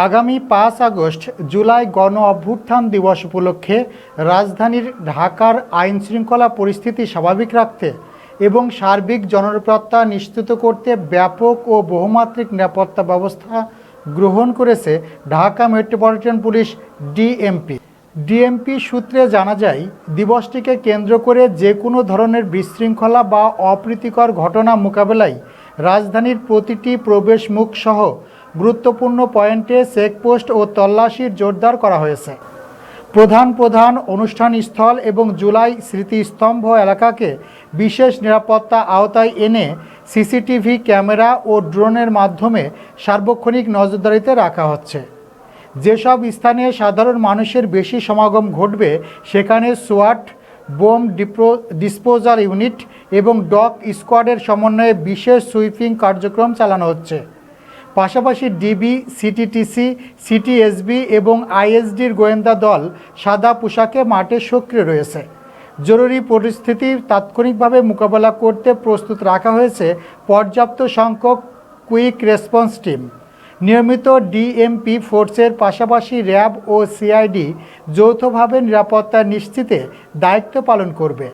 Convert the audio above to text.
আগামী ৫ আগস্ট জুলাই গণ অভ্যুত্থান দিবস উপলক্ষে রাজধানীর ঢাকার আইনশৃঙ্খলা পরিস্থিতি স্বাভাবিক রাখতে এবং সার্বিক জননিরাপত্তা নিশ্চিত করতে ব্যাপক ও বহুমাত্রিক নিরাপত্তা ব্যবস্থা গ্রহণ করেছে ঢাকা মেট্রোপলিটন পুলিশ ডিএমপি সূত্রে জানা যায়, দিবসটিকে কেন্দ্র করে যে কোনো ধরনের বিশৃঙ্খলা বা অপ্রীতিকর ঘটনা মোকাবেলায় রাজধানীর প্রতিটি প্রবেশ মুখ সহ গুরুত্বপূর্ণ পয়েন্টে চেকপোস্ট ও তল্লাশির জোরদার করা হয়েছে। প্রধান অনুষ্ঠানস্থল এবং জুলাই স্মৃতিস্তম্ভ এলাকাকে বিশেষ নিরাপত্তা আওতায় এনে সিসিটিভি ক্যামেরা ও ড্রোনের মাধ্যমে সার্বক্ষণিক নজরদারিতে রাখা হচ্ছে। যেসব স্থানে সাধারণ মানুষের বেশি সমাগম ঘটবে সেখানে সোয়াট, বোম ডিসপোজাল ইউনিট এবং ডগ স্কোয়াডের সমন্বয়ে বিশেষ সুইপিং কার্যক্রম চালানো হচ্ছে। পাশাপাশি ডিবি, সিটিটিসি, সিটিএসবি এবং আইএসডির গোয়েন্দা দল সাদা পোশাকে মাঠে সক্রিয় রয়েছে। জরুরি পরিস্থিতি তাৎক্ষণিকভাবে মোকাবেলা করতে প্রস্তুত রাখা হয়েছে পর্যাপ্ত সংখ্যক কুইক রেসপন্স টিম। নিয়মিত ডিএমপি ফোর্সের পাশাপাশি র্যাব ও সিআইডি যৌথভাবে নিরাপত্তা নিশ্চিতে দায়িত্ব পালন করবে।